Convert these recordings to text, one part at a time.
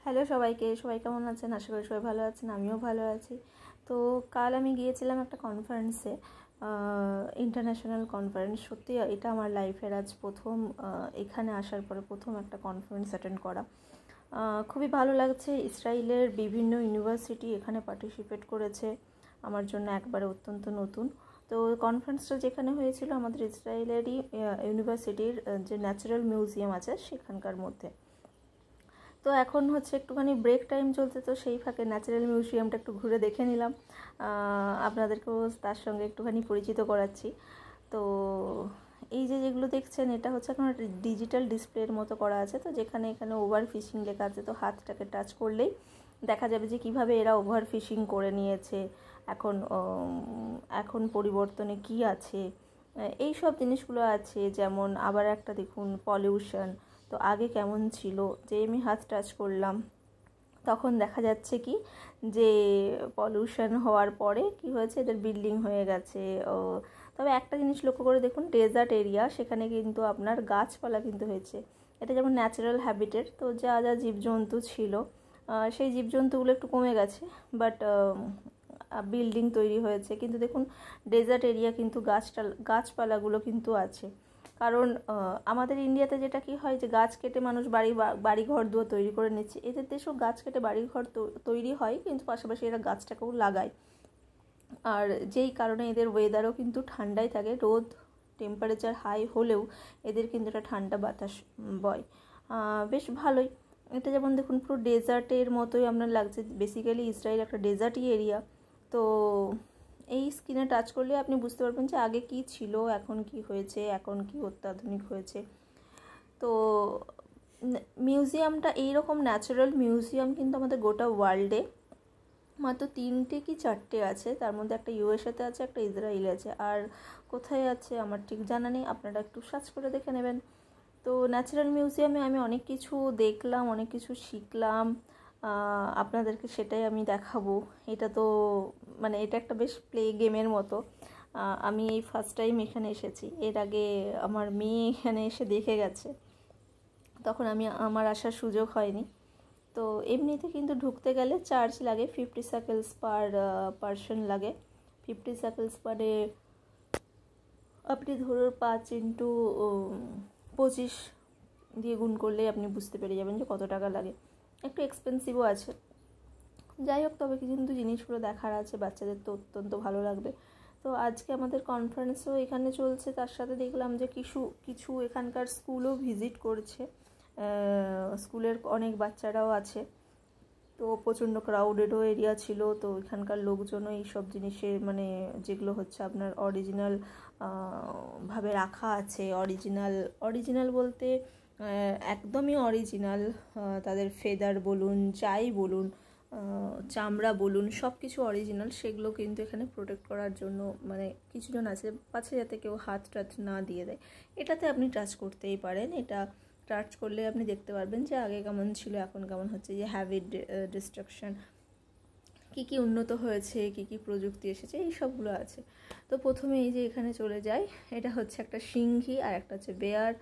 Hello সবাইকে, সবাই কেমন আছেন? আশা করি সবাই ভালো আছেন, আমিও ভালো আছি। তো কাল আমি গিয়েছিলাম একটা কনফারেন্সে, ইন্টারন্যাশনাল কনফারেন্স। সত্যি এটা আমার লাইফের আজ প্রথম, এখানে আসার পরে প্রথম একটা কনফারেন্স অ্যাটেন্ড করা। খুবই ভালো লাগছে। ইসরায়েলের বিভিন্ন ইউনিভার্সিটি এখানে পার্টিসিপেট করেছে, আমার জন্য একবারে অত্যন্ত নতুন। তো কনফারেন্সটা যেখানে হয়েছিল আমাদের ইসরায়েলেরই ইউনিভার্সিটির যে ন্যাচারাল মিউজিয়াম আছে সেখানকার মধ্যে। তো এখন হচ্ছে একটুখানি ব্রেক টাইম চলছে, তো সেই ফাঁকে ন্যাচারাল মিউজিয়ামটা একটু ঘুরে দেখে নিলাম। আপনাদেরকেও তার সঙ্গে একটুখানি পরিচিত করাচ্ছি। তো এই যে যেগুলো দেখছেন এটা হচ্ছে এখন ডিজিটাল ডিসপ্লের মতো করা আছে। তো যেখানে এখানে ওভার ফিশিং লেখা আছে, তো হাতটাকে টাচ করলেই দেখা যাবে যে কিভাবে এরা ওভার ফিশিং করে নিয়েছে, এখন এখন পরিবর্তনে কি আছে, এই সব জিনিসগুলো আছে। যেমন আবার একটা দেখুন, পলিউশন। তো আগে কেমন ছিল, যে আমি হাত টাচ করলাম তখন দেখা যাচ্ছে কি যে পলিউশন হওয়ার পরে কি হয়েছে, এদের বিল্ডিং হয়ে গেছে। তবে একটা জিনিস লক্ষ্য করে দেখুন, ডেজার্ট এরিয়া, সেখানে কিন্তু আপনার গাছপালা কিন্তু হয়েছে। এটা যেমন ন্যাচারাল হ্যাবিটেট, তো যা যা জীবজন্তু ছিল সেই জীবজন্তুগুলো একটু কমে গেছে, বাট বিল্ডিং তৈরি হয়েছে। কিন্তু দেখুন ডেজার্ট এরিয়া কিন্তু গাছপালাগুলো কিন্তু আছে। কারণ আমাদের ইন্ডিয়াতে যেটা কি হয়, যে গাছ কেটে মানুষ বাড়ি ঘর দুয়ার তৈরি করে নিচ্ছে। এদের দেশেও গাছ কেটে বাড়ি ঘর তৈরি হয়, কিন্তু পাশাপাশি এরা গাছটাকেও লাগায়। আর যেই কারণে এদের ওয়েদারও কিন্তু ঠান্ডাই থাকে, রোদ টেম্পারেচার হাই হলেও এদের কিন্তু একটা ঠান্ডা বাতাস বয়। বেশ ভালোই। এটা যেমন দেখুন পুরো ডেজার্টের মতোই আপনার লাগছে। বেসিক্যালি ইসরায়েল একটা ডেজার্টই এরিয়া। তো এই স্ক্রিনে টাচ করলে আপনি বুঝতে পারবেন যে আগে কি ছিল, এখন কি হয়েছে, এখন কি অত্যাধুনিক হয়েছে। তো মিউজিয়ামটা এইরকম ন্যাচারাল মিউজিয়াম কিন্তু আমাদের গোটা ওয়ার্ল্ডে মাত্র 3টে কি 4টে আছে। তার মধ্যে একটা ইউএসএতে আছে, একটা ইসরায়েলে আছে, আর কোথায় আছে আমার ঠিক জানা নেই। আপনারা একটু সার্চ করে দেখে নেবেন। তো ন্যাচারাল মিউজিয়ামে আমি অনেক কিছু দেখলাম, অনেক কিছু শিখলাম। আপনাদেরকে সেটাই আমি দেখাবো। এটা তো মানে এটা একটা বেশ প্লে গেমের মতো। আমি এই ফার্স্ট টাইম এখানে এসেছি, এর আগে আমার মেয়ে এখানে এসে দেখে গেছে, তখন আমার আসার সুযোগ হয়নি। তো এমনিতে কিন্তু ঢুকতে গেলে চার্জ লাগে, 50 সেকেন্ডস পার পারসন লাগে। 50 সেকেন্ডস পারে আপনি ধরুন 5 × 25 দিয়ে গুণ করলেই আপনি বুঝতে পেরে যাবেন যে কত টাকা লাগে। একটু এক্সপেন্সিভও আছে, যাই হোক। তবে কিন্তু জিনিসগুলো দেখার আছে, বাচ্চাদের তো অত্যন্ত ভালো লাগবে। তো আজকে আমাদের কনফারেন্সও এখানে চলছে, তার সাথে দেখলাম যে কিছু এখানকার স্কুলও ভিজিট করছে। স্কুলের অনেক বাচ্চারাও আছে। তো প্রচণ্ড ক্রাউডেডও এরিয়া ছিল। তো এখানকার লোকজনও এইসব জিনিসে মানে যেগুলো হচ্ছে আপনার অরিজিনাল ভাবে রাখা আছে, অরিজিনাল বলতে একদমই অরিজিনাল। তাদের ফেদার বলুন, যাই বলুন, চামড়া বলুন, সব কিছু অরিজিনাল। সেগুলো কিন্তু এখানে প্রোটেক্ট করার জন্য মানে কিছুজন আছে যাতে কেউ হাত টাচ না দিয়ে দেয়। এটাতে আপনি টাচ করতেই পারেন। এটা টাচ করলে আপনি দেখতে পারবেন যে আগে কেমন ছিল, এখন কেমন হচ্ছে, যে হ্যাবিট ডিস্ট্রাকশন, কী কী উন্নত হয়েছে, কী কী প্রযুক্তি এসেছে, এই সবগুলো আছে। তো প্রথমে এই যে এখানে চলে যাই, এটা হচ্ছে একটা সিংহী আর একটা হচ্ছে বেয়ার।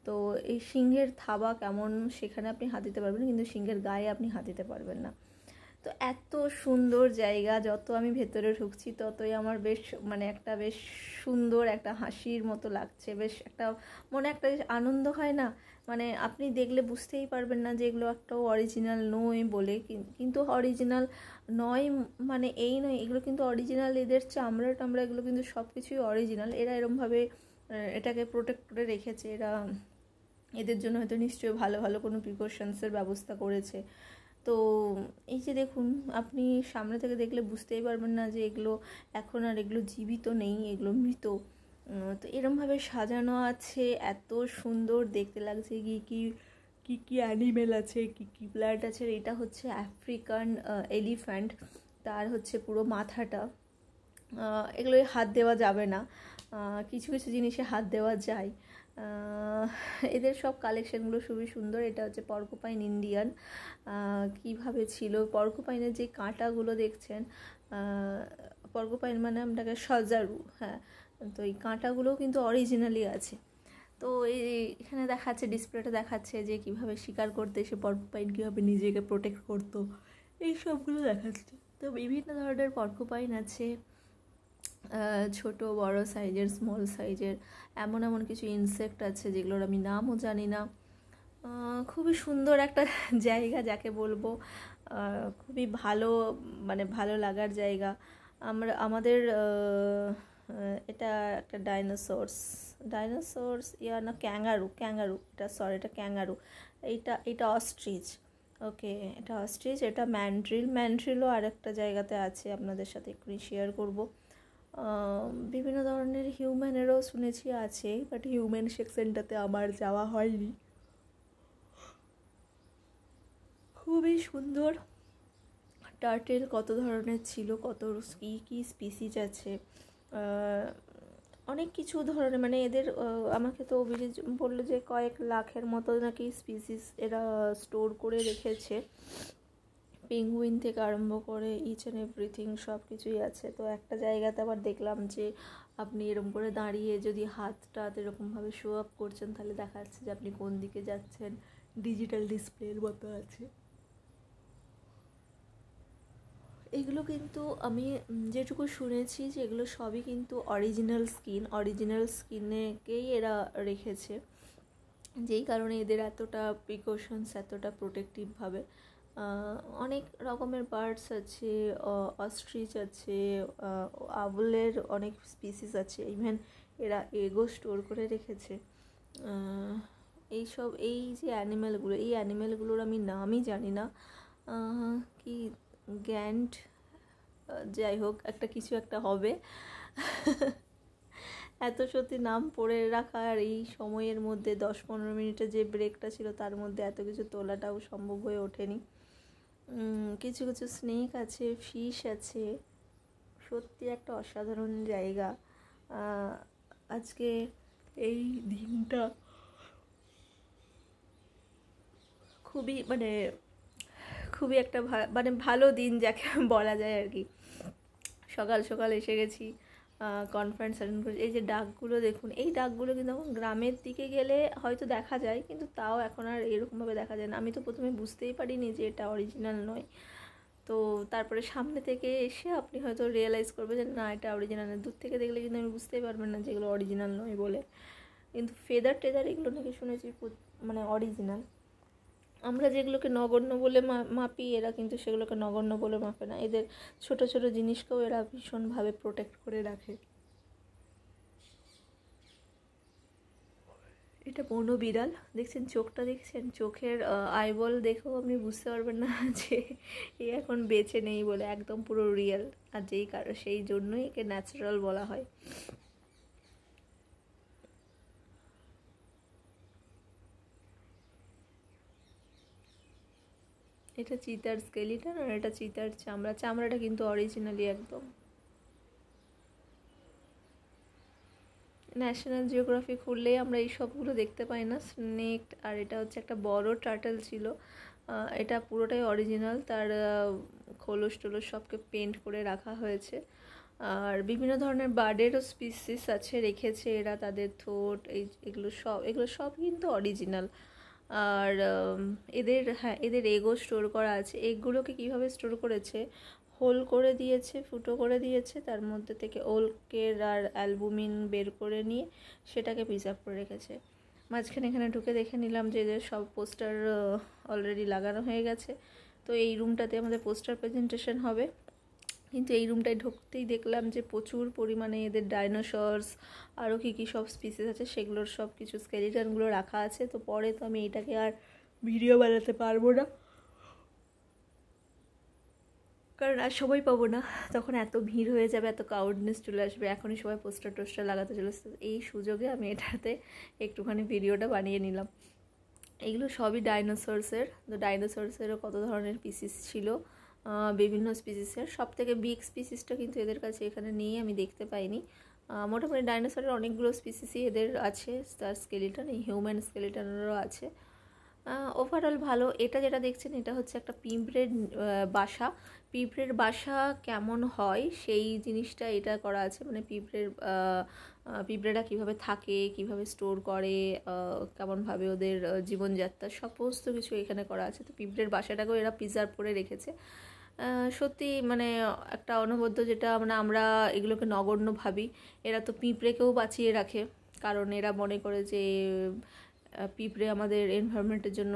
তো এই সিংহের থাবা কেমন সেখানে আপনি হাত দিতে পারবেন, কিন্তু সিংহের গায়ে আপনি হাত দিতে পারবেন না। তো এত সুন্দর জায়গা, যত আমি ভেতরে ঢুকছি ততই আমার বেশ মানে একটা বেশ সুন্দর একটা হাসির মতো লাগছে। বেশ একটা মনে একটা আনন্দ হয় না, মানে আপনি দেখলে বুঝতেই পারবেন না যে এগুলো একটাও অরিজিনাল নয় বলে। কিন্তু অরিজিনাল নয় মানে এই নয়, এগুলো কিন্তু অরিজিনাল। এদের চামড়া এগুলো কিন্তু সব কিছুই অরিজিনাল। এরা এরমভাবে এটাকে প্রোটেক্ট করে রেখেছে। এদের জন্য হয়তো নিশ্চয়ই ভালো ভালো কোনো প্রিকশনসের ব্যবস্থা করেছে। তো এই যে দেখুন, আপনি সামনে থেকে দেখলে বুঝতেই পারবেন না যে এগুলো এখন আর এগুলো জীবিত নেই, এগুলো মৃত। তো এরমভাবে সাজানো আছে, এত সুন্দর দেখতে লাগছে। কি অ্যানিমেল আছে, কি প্ল্যান্ট আছে। এটা হচ্ছে আফ্রিকান এলিফ্যান্ট, তার হচ্ছে পুরো মাথাটা। এগুলোই হাত দেওয়া যাবে না, কিছু কিছু জিনিসে হাত দেওয়া যায়। এদের সব কালেকশানগুলো খুবই সুন্দর। এটা হচ্ছে পর্কুপাইন ইন্ডিয়ান। কিভাবে ছিল পর্কুপাইনের যে কাঁটাগুলো দেখছেন, পর্কুপাইন মানে আপনাকে সজারু, হ্যাঁ। তো এই কাঁটাগুলোও কিন্তু অরিজিনালি আছে। তো তো এখানে দেখাচ্ছে, ডিসপ্লেটা দেখাচ্ছে যে কীভাবে শিকার করতে এসে পর্কুপাইন কীভাবে নিজেকে প্রোটেক্ট করতো, এই সবগুলো দেখাচ্ছে। তো বিভিন্ন ধরনের পর্কুপাইন আছে, ছোট বড় সাইজের, স্মল সাইজের, এমন এমন কিছু ইনসেক্ট আছে যেগুলোর আমি নামও জানি না। খুবই সুন্দর একটা জায়গা, যাকে বলবো খুবই ভালো, মানে ভালো লাগার জায়গা। আমাদের এটা একটা ডাইনোসরস ইয়া না, ক্যাঙ্গারু, এটা ক্যাঙ্গারু, এটা অস্ট্রিচ। ওকে, এটা অস্ট্রিচ, এটা ম্যান্ড্রিলও আরেকটা জায়গাতে আছে, আপনাদের সাথে এক্ষুনি শেয়ার করব। বিভিন্ন ধরনের হিউম্যানেরও শুনেছি আছে, বাট হিউম্যান সেকশনটাতে আমার যাওয়া হয়নি। খুবই সুন্দর। টার্টেল কত ধরনের ছিল, কত কী স্পিসিস আছে, অনেক কিছু ধরনের, মানে এদের আমাকে তো অভিজিৎ বললো যে কয়েক লাখের মতো নাকি স্পিসিস এরা স্টোর করে রেখেছে। পেঙ্গুইন থেকে আরম্ভ করে ইচ অ্যান্ড এভরিথিং সব কিছুই আছে। তো একটা জায়গাতে আবার দেখলাম যে আপনি এরকম করে দাঁড়িয়ে যদি হাতটা এরকমভাবে শো আপ করছেন, তাহলে দেখা যাচ্ছে যে আপনি কোন দিকে যাচ্ছেন, ডিজিটাল ডিসপ্লের মতো আছে। এগুলো কিন্তু আমি যেটুকু শুনেছি যে এগুলো সবই কিন্তু অরিজিনাল স্কিনেকেই এরা রেখেছে, যেই কারণে এদের এতটা প্রিকশনস, এতটা প্রোটেক্টিভভাবে। অনেক রকমের বার্ডস আছে, অস্ট্রিচ আছে, আউলের অনেক স্পিসিস আছে, ইভেন এরা এগও স্টোর করে রেখেছে। এই যে অ্যানিমেলগুলোর আমি নামই জানি না, কি গ্যান্ট, যাই হোক একটা কিছু একটা হবে। এত সত্যি নাম পড়ে রাখা, আর এই সময়ের মধ্যে 10-15 মিনিটের যে ব্রেকটা ছিল তার মধ্যে এত কিছু তোলাটাও সম্ভব হয়ে ওঠেনি। কিছু কিছু স্নেক আছে, ফিশ আছে, সত্যি একটা অসাধারণ জায়গা। আজকে এই দিনটা খুবই একটা ভালো দিন যাকে বলা যায় আর কি। সকাল সকাল এসে গেছি, কনফারেন্স অ্যাটেন্ড করেছি। এই যে ডাকগুলো দেখুন, এই ডাকগুলো কিন্তু এখন গ্রামের দিকে গেলে হয়তো দেখা যায়, কিন্তু তাও এখন আর এরকমভাবে দেখা যায় না। আমি তো প্রথমে বুঝতেই পারিনি যে এটা অরিজিনাল নয়, তো তারপরে সামনে থেকে এসে আপনি হয়তো রিয়েলাইজ করবেন যে না, এটা অরিজিনাল। দূর থেকে দেখলে কিন্তু আমি বুঝতেই পারবেন না যে এগুলো অরিজিনাল নয় বলে। কিন্তু ফেদার এগুলো নাকি শুনেছি মানে অরিজিনাল। আমরা যেগুলোকে নগণ্য বলে মাপি, এরা কিন্তু সেগুলোকে নগণ্য বলে মাপে না। এদের ছোট ছোট জিনিসকেও এরা ভীষণভাবে প্রোটেক্ট করে রাখে। এটা বনো বিড়াল, দেখছেন চোখটা, দেখছেন চোখের আইবল দেখেও আপনি বুঝতে পারবেন না যে এ এখন বেঁচে নেই বলে, একদম পুরো রিয়েল। আর সেই জন্যই একে ন্যাচারাল বলা হয়। এটা চিতার স্কেলিটন, আর এটা চিতার চামড়াটা কিন্তু অরিজিনালি একদম। ন্যাশনাল জিওগ্রাফি খুললেই আমরা এই সবগুলো দেখতে পাই না, স্নেক। আর এটা হচ্ছে একটা বড় টার্টল ছিল, এটা পুরোটাই অরিজিনাল, তার খোলস টোলস সবকে পেন্ট করে রাখা হয়েছে। আর বিভিন্ন ধরনের বার্ডেরও স্পিসিস আছে, রেখেছে এরা, তাদের ঠোঁট, এগুলো সব কিন্তু অরিজিনাল। আর এদের এগও স্টোর করা আছে। এগগুলোকে কীভাবে স্টোর করেছে, হোল করে দিয়েছে, ফুটো করে দিয়েছে, তার মধ্যে থেকে ওল্কের আর অ্যালবুমিন বের করে নিয়ে সেটাকে প্রিজার্ভ করে রেখেছে। মাঝখানে এখানে ঢুকে দেখে নিলাম যে এদের সব পোস্টার অলরেডি লাগানো হয়ে গেছে। তো এই রুমটাতে আমাদের পোস্টার প্রেজেন্টেশন হবে, কিন্তু এই রুমটায় ঢুকতেই দেখলাম যে প্রচুর পরিমাণে এদের ডাইনোসরস, আরও কী সব স্পিসিস আছে সেগুলোর সব কিছু স্কেলিটনগুলো রাখা আছে। তো পরে তো আমি এটাকে আর ভিডিও বানাতে পারবো না, কারণ আর সবাই পাবো না, তখন এত ভিড় হয়ে যাবে, এত ক্রাউডনেস চলে আসবে। এখনই সবাই পোস্টার লাগাতে চলে আসছে। এই সুযোগে আমি এটাতে একটুখানি ভিডিওটা বানিয়ে নিলাম। এগুলো সবই ডাইনোসরসের। তো ডাইনোসরসেরও কত ধরনের পিসিস ছিল, বিভিন্ন স্পিসিসের। সব থেকে বিগ স্পিসিসটা কিন্তু এদের কাছে এখানে নেই, আমি দেখতে পাইনি। মোটামুটি ডাইনোসরের অনেকগুলো স্পিসিসই এদের আছে, তার স্কেলিটন, এই হিউম্যান স্কেলিটনেরও আছে। ওভারঅল ভালো। এটা যেটা দেখছেন, এটা হচ্ছে একটা পিঁপড়ের বাসা কেমন হয় সেই জিনিসটা এটা করা আছে, মানে পিঁপড়ের পিঁপড়েরা কীভাবে থাকে, কীভাবে স্টোর করে, কেমনভাবে ওদের জীবনযাত্রা, সমস্ত কিছু এখানে করা আছে। তো পিঁপড়ের বাসাটাকেও এরা প্রিজার্ভ করে রেখেছে। সত্যি মানে একটা অনবদ্য, যেটা মানে আমরা এগুলোকে নগণ্য ভাবি, এরা তো পিঁপড়েকেও বাঁচিয়ে রাখে, কারণ এরা মনে করে যে পিঁপড়ে আমাদের এনভায়রনমেন্টের জন্য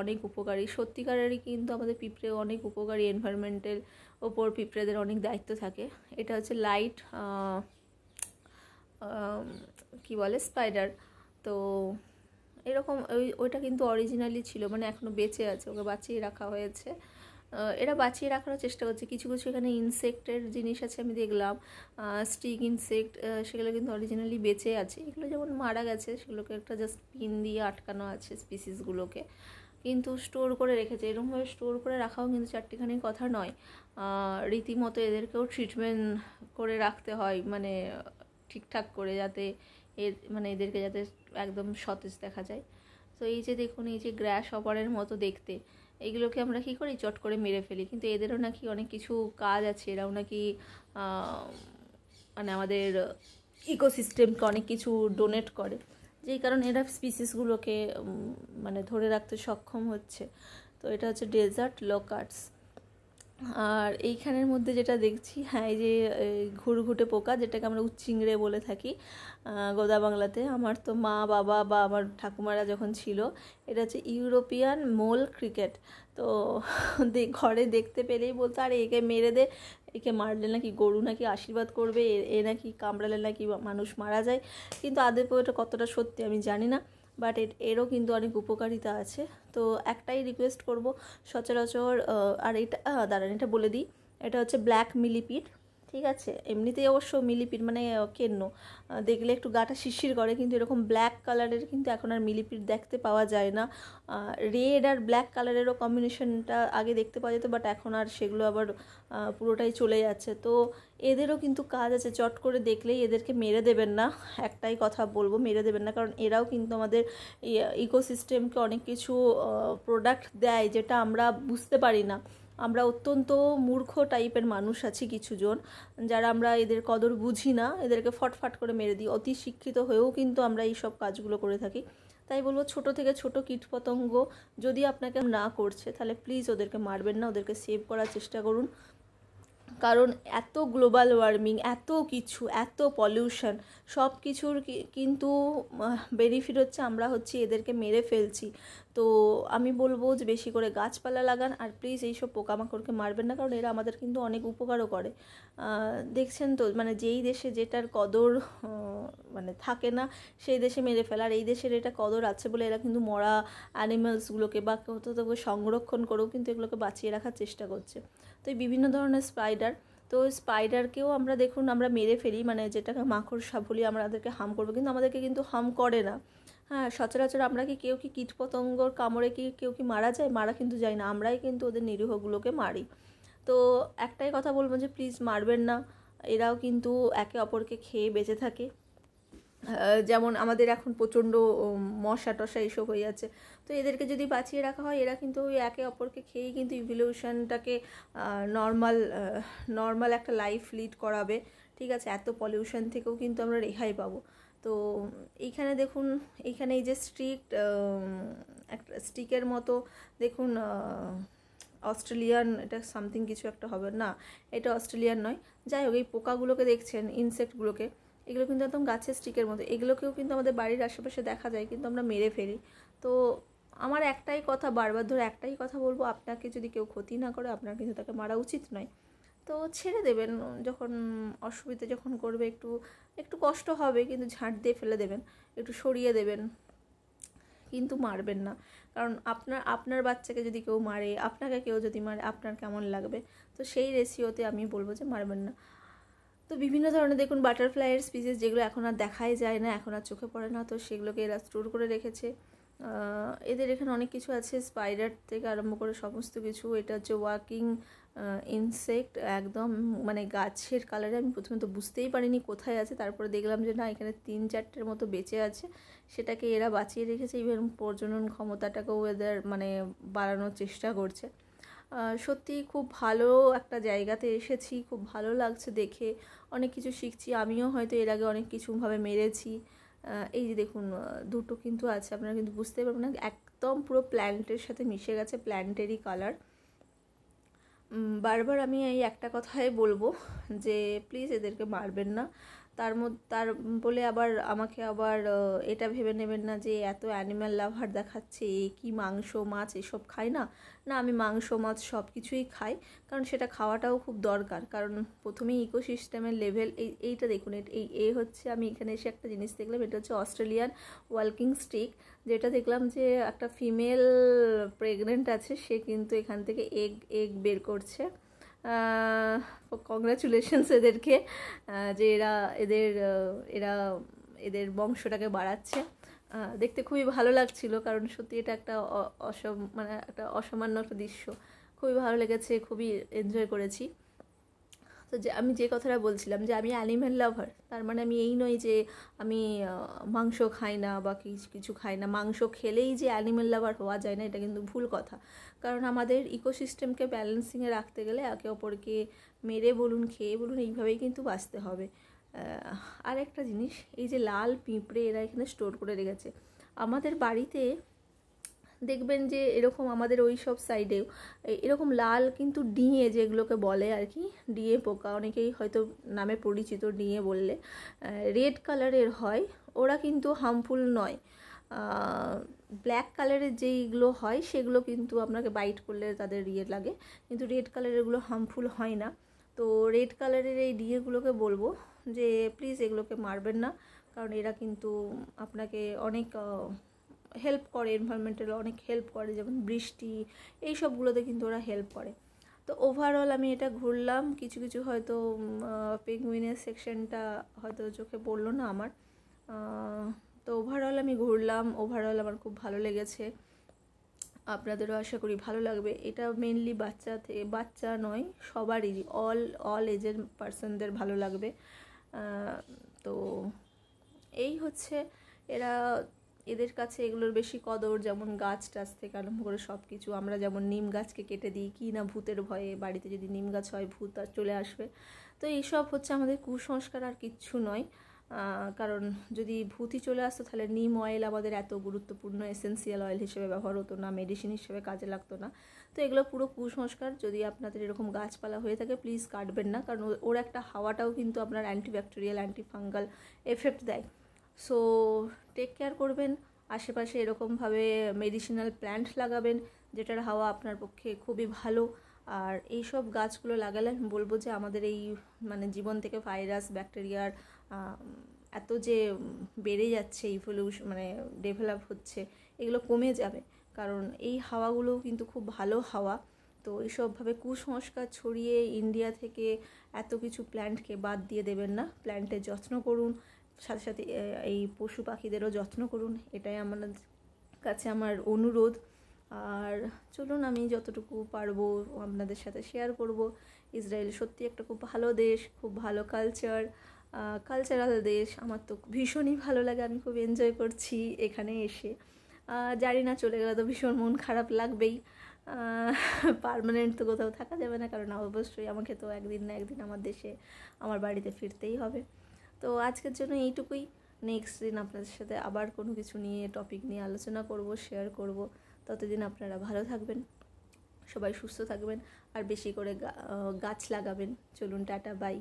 অনেক উপকারী। সত্যিকারেরই কিন্তু আমাদের পিঁপড়ে অনেক উপকারী, এনভায়রনমেন্টের ওপর পিঁপড়েদের অনেক দায়িত্ব থাকে। এটা হচ্ছে লাইট কি বলে স্পাইডার। তো এরকম ওইটা কিন্তু অরিজিনালি ছিল, মানে এখনও বেঁচে আছে, ওকে বাঁচিয়ে রাখা হয়েছে। এরা বাঁচিয়ে রাখার চেষ্টা করছে। কিছু কিছু এখানে ইনসেক্টের জিনিস আছে, আমি দেখলাম স্টিক ইনসেক্ট, সেগুলো কিন্তু অরিজিনালি বেঁচে আছে। এগুলো যেমন মারা গেছে, সেগুলোকে একটা জাস্ট পিন দিয়ে আটকানো আছে স্পিসিসগুলোকে, কিন্তু স্টোর করে রেখেছে। এরকমভাবে স্টোর করে রাখাও কিন্তু চারটিখানির কথা নয়, রীতিমতো এদেরকেও ট্রিটমেন্ট করে রাখতে হয়, মানে ঠিকঠাক করে, যাতে মানে এদেরকে যাতে একদম সতেজ দেখা যায়। তো এই যে দেখুন, এই যে গ্রাস হপারের মতো দেখতে, এইগুলোকে আমরা কী করি, চট করে মেরে ফেলি, কিন্তু এদেরও নাকি অনেক কিছু কাজ আছে। এরাও নাকি মানে আমাদের ইকোসিস্টেমকে অনেক কিছু ডোনেট করে, যেই কারণে এরা স্পিসিসগুলোকে মানে ধরে রাখতে সক্ষম হচ্ছে। তো এটা হচ্ছে ডেজার্ট লোকার্টস। আর এইখানের মধ্যে যেটা দেখছি, হ্যাঁ, এই যে ঘুরঘুটে পোকা, যেটাকে আমরা উচ্চিংড়ে বলে থাকি গোদা বাংলাতে। আমার তো মা বাবা বা আমার ঠাকুমারা যখন ছিল, এটা হচ্ছে ইউরোপিয়ান মোল ক্রিকেট। তো ঘরে দেখতে পেলেই বলতো, আরে একে মেরে দে, একে মারলে নাকি গরু নাকি আশীর্বাদ করবে, এ নাকি কামড়ালে নাকি মানুষ মারা যায়। কিন্তু আদৌ এটা কতটা সত্যি আমি জানি না, বাট এরও কিন্তু অনেক উপকারিতা আছে। তো একটাই রিকোয়েস্ট করব, সচরাচর আর এটা দাঁড়ান, এটা বলে দিই, এটা হচ্ছে ব্ল্যাক মিলিপিড, ঠিক আছে। এমনিতেই অবশ্য মিলিপিড মানে কেন্ন দেখলে একটু গাটা শিরশির করে, কিন্তু এরকম ব্ল্যাক কালারের কিন্তু এখন আর মিলিপিড দেখতে পাওয়া যায় না। রেড আর ব্ল্যাক কালারেরও কম্বিনেশনটা আগে দেখতে পাওয়া যেত, বাট এখন আর সেগুলো আবার পুরোটাই চলে যাচ্ছে। তো এদেরও কিন্তু কাজ আছে, চট করে দেখলেই এদেরকে মেরে দেবেন না, একটাই কথা বলবো, মেরে দেবেন না, কারণ এরাও কিন্তু আমাদের ইকোসিস্টেমকে অনেক কিছু প্রোডাক্ট দেয়, যেটা আমরা বুঝতে পারি না। আমরা অত্যন্ত মূর্খ টাইপের মানুষ আছি কিছুজন, যারা আমরা এদের কদর বুঝি না, এদেরকে ফটফট করে মেরে দিই। অতি শিক্ষিত হয়েও কিন্তু আমরা এই সব কাজগুলো করে থাকি। তাই বলবো, ছোট থেকে ছোট কীটপতঙ্গ যদি আপনাকে না করছে, তাহলে প্লিজ ওদেরকে মারবেন না, ওদেরকে সেভ করার চেষ্টা করুন। কারণ এত গ্লোবাল ওয়ার্মিং, এত কিছু, এত পলিউশন, সব কিছুর কিন্তু বেনিফিট হচ্ছে আমরা হচ্ছে এদেরকে মেরে ফেলছি। তো আমি বলবো যে বেশি করে গাছপালা লাগান, আর প্লিজ এইসব পোকামাকড়কে মারবেন না, কারণ এরা আমাদের কিন্তু অনেক উপকারও করে। দেখছেন তো, মানে যেই দেশে যেটার কদর মানে থাকে না, সেই দেশে মেরে ফেলা, আর এই দেশের এটা কদর আছে বলে এরা কিন্তু মরা অ্যানিমালসগুলোকে বা কোথাও সংরক্ষণ করেও কিন্তু এগুলোকে বাঁচিয়ে রাখার চেষ্টা করছে। তো এই বিভিন্ন ধরনের স্পাইডার, তো স্পাইডারকেও আমরা দেখুন আমরা মেরে ফেলি, মানে যেটাকে মাকড়সা বলি, আমাদেরকে হার্ম করবো, কিন্তু আমাদেরকে কিন্তু হার্ম করে না। হ্যাঁ, সচরাচর আমরা কি কেউ কি কীটপতঙ্গর কামড়ে কি কেউ কি মারা যায়? মারা কিন্তু যায় না, আমরাই কিন্তু ওদের নিরীহগুলোকে মারি। তো একটাই কথা বলবো যে প্লিজ মারবেন না, এরাও কিন্তু একে অপরকে খেয়ে বেঁচে থাকে। যেমন আমাদের এখন প্রচণ্ড মশা টশা এইসব হয়ে যাচ্ছে, তো এদেরকে যদি বাঁচিয়ে রাখা হয়, এরা কিন্তু ওই একে অপরকে খেয়েই কিন্তু ইভলিউশনটাকে নর্মাল একটা লাইফ লিড করাবে, ঠিক আছে। এত পলিউশন থেকেও কিন্তু আমরা রেহাই পাবো। তো এইখানে দেখুন, এইখানে এই যে একটা স্টিকের মতো দেখুন, অস্ট্রেলিয়ান, এটা সামথিং কিছু একটা হবে না, এটা অস্ট্রেলিয়ান নয়। যাই হোক, এই পোকাগুলোকে দেখছেন, ইনসেক্টগুলোকে, এগুলো কিন্তু একদম গাছের স্টিকের মতো, এগুলোকেও কিন্তু আমাদের বাড়ির আশেপাশে দেখা যায়, কিন্তু আমরা মেরে ফেলি। তো আমার একটাই কথা, বারবার ধরে একটাই কথা বলবো, আপনাকে যদি কেউ ক্ষতি না করে, আপনার কিন্তু তাকে মারা উচিত নয়। তো ছেড়ে দেবেন, যখন অসুবিধা যখন করবে, একটু একটু কষ্ট হবে, কিন্তু ঝাঁট দিয়ে ফেলে দেবেন, একটু সরিয়ে দেবেন, কিন্তু মারবেন না। কারণ আপনার বাচ্চাকে যদি কেউ মারে, আপনাকে কেউ যদি মারে, আপনার কেমন লাগবে? তো সেই রেশিওতে আমি বলবো যে মারবেন না। তো বিভিন্ন ধরনের দেখুন বাটারফ্লাইয়ের স্পিসিস, যেগুলো এখন আর দেখাই যায় না, এখন আর চোখে পড়ে না, তো সেগুলোকে এরা স্টোর করে রেখেছে। এদের এখানে অনেক কিছু আছে, স্পাইডার থেকে আরম্ভ করে সমস্ত কিছু। এটা হচ্ছে ওয়াকিং ইনসেক্ট, একদম মানে গাছের কালারে। আমি প্রথমে তো বুঝতেই পারিনি কোথায় আছে, তারপরে দেখলাম যে না, এখানে 3-4টের মতো বেঁচে আছে, সেটাকে এরা বাঁচিয়ে রেখেছে। ইভেন প্রজনন ক্ষমতাটাকেও এদের মানে বাড়ানোর চেষ্টা করছে। সত্যি খুব ভালো একটা জায়গাতে এসেছি, খুব ভালো লাগছে দেখে, অনেক কিছু শিখছি। আমিও হয়তো এর আগে অনেক কিছুভাবে মেরেছি। এই যে দেখুন দুটো কিন্তু আছে, আপনারা কিন্তু বুঝতেই পারবেন না, একদম পুরো প্ল্যান্টের সাথে মিশে গেছে, প্ল্যান্টেরই কালার। বারবার আমি এই একটা কথাই বলবো যে প্লিজ এদেরকে মারবেন না। তার বলে আবার আমাকে আবার এটা ভেবে নেবেন না যে এত অ্যানিম্যাল লাভার দেখাচ্ছে, কি মাংস মাছ এসব খায় না। না, আমি মাংস মাছ সব কিছুই খাই, কারণ সেটা খাওয়াটাও খুব দরকার। কারণ প্রথমেই ইকোসিস্টেমের লেভেল এইটা দেখুন, এই হচ্ছে, আমি এখানে এসে একটা জিনিস দেখলাম, এটা হচ্ছে অস্ট্রেলিয়ান ওয়ালকিং স্টিক, যেটা দেখলাম যে একটা ফিমেল প্রেগনেন্ট আছে, সে কিন্তু এখান থেকে এগ বের করছে। কংগ্রাচুলেশনস এদেরকে, যে এরা এদের বংশটাকে বাড়াচ্ছে। দেখতে খুবই ভালো লাগছিল, কারণ সত্যি এটা একটা মানে একটা অসামান্য একটা দৃশ্য, খুবই ভালো লেগেছে, খুবই এনজয় করেছি। তো যে আমি যে কথাটা বলছিলাম যে আমি অ্যানিম্যাল লাভার, তার মানে আমি এই নয় যে আমি মাংস খাই না বা কিছু খাই না। মাংস খেলেই যে অ্যানিম্যাল লাভার হওয়া যায় না, এটা কিন্তু ভুল কথা। কারণ আমাদের ইকোসিস্টেমকে ব্যালেন্সিংয়ে রাখতে গেলে একে অপরকে মেরে বলুন, খেয়ে বলুন, এইভাবেই কিন্তু বাঁচতে হবে। আর একটা জিনিস, এই যে লাল পিঁপড়ে এরা এখানে স্টোর করে রেখেছে আমাদের বাড়িতে, দেখবেন যে এরকম আমাদের ওই সব সাইডেও এরকম লাল কিন্তু ডিঙে, যেগুলোকে বলে আর কি ডিঙে পোকা, অনেকেই হয়তো নামে পরিচিত ডিঙে বললে, রেড কালারের হয়। ওরা কিন্তু হার্মফুল নয়। ব্ল্যাক কালারের যেইগুলো হয় সেগুলো কিন্তু আপনাকে বাইট করলে তাদের লাগে, কিন্তু রেড কালারেরগুলো হার্মফুল হয় না। তো রেড কালারের এই ডিঙেগুলোকে বলবো যে প্লিজ এগুলোকে মারবেন না, কারণ এরা কিন্তু আপনাকে অনেক হেল্প করে, এনভায়রনমেন্টাল অনেক হেল্প করে, যেমন বৃষ্টি এই সবগুলোতে কিন্তু ওরা হেল্প করে। তো ওভারঅল আমি এটা ঘুরলাম, কিছু কিছু হয়তো পেঙ্গুইনের সেকশনটা হয়তো চোখে পড়লো না আমার। তো ওভারঅল আমি ঘুরলাম, ওভারঅল আমার খুব ভালো লেগেছে, আপনাদেরও আশা করি ভালো লাগবে। এটা মেনলি বাচ্চা নয়, সবারই, অল এজের পার্সনদের ভালো লাগবে। তো এই হচ্ছে, এদের কাছে এগুলোর বেশি কদর, যেমন গাছ টাছ থেকে আরম্ভ করে সব কিছু। আমরা যেমন নিম গাছকে কেটে দিই কি না ভূতের ভয়ে, বাড়িতে যদি নিম গাছ হয় ভূত আর চলে আসবে। তো এইসব হচ্ছে আমাদের কুসংস্কার, আর কিচ্ছু নয়। কারণ যদি ভূতই চলে আসতো তাহলে নিম অয়েল আমাদের এত গুরুত্বপূর্ণ এসেন্সিয়াল অয়েল হিসেবে ব্যবহার হতো না, মেডিসিন হিসেবে কাজে লাগতো না। তো এগুলো পুরো কুসংস্কার। যদি আপনাদের এরকম গাছপালা হয়ে থাকে প্লিজ কাটবেন না, কারণ ওর একটা হাওয়াটাও কিন্তু আপনার অ্যান্টিব্যাকটেরিয়াল অ্যান্টিফাঙ্গাল এফেক্ট দেয়। সো টেক কেয়ার করবেন, আশেপাশে এরকমভাবে মেডিসিনাল প্ল্যান্ট লাগাবেন যেটার হাওয়া আপনার পক্ষে খুবই ভালো। আর এই সব গাছগুলো লাগালে বলবো যে আমাদের এই মানে জীবন থেকে ভাইরাস ব্যাকটেরিয়ার এত যে বেড়ে যাচ্ছে, ইভলিউশন মানে ডেভেলপ হচ্ছে, এগুলো কমে যাবে। কারণ এই হাওয়াগুলো কিন্তু খুব ভালো হাওয়া। তো এইসবভাবে কুসংস্কার ছড়িয়ে ইন্ডিয়া থেকে এত কিছু প্ল্যান্টকে বাদ দিয়ে দেবেন না, প্ল্যান্টের যত্ন করুন, সাথে সাথে এই পশু পাখিদেরও যত্ন করুন, এটাই আমার কাছে আমার অনুরোধ। আর চলুন আমি যতটুকু পারবো আপনাদের সাথে শেয়ার করব। ইসরায়েল সত্যি একটা খুব ভালো দেশ, খুব ভালো কালচারাল দেশ, আমার তো ভীষণই ভালো লাগে, আমি খুব এনজয় করছি এখানে এসে। জানি না চলে গেলে তো ভীষণ মন খারাপ লাগবেই, পার্মানেন্ট তো কোথাও থাকা যাবে না, কারণ অবশ্যই আমাকে তো একদিন না একদিন আমার দেশে, আমার বাড়িতে ফিরতেই হবে। তো আজকের জন্য এইটুকুই, নেক্সট দিন আপনাদের সাথে আবার কোনো কিছু নিয়ে টপিক নিয়ে আলোচনা করব, শেয়ার করব। ততদিন আপনারা ভালো থাকবেন, সবাই সুস্থ থাকবেন, আর বেশি করে গাছ লাগাবেন। চলুন, টাটা, বাই।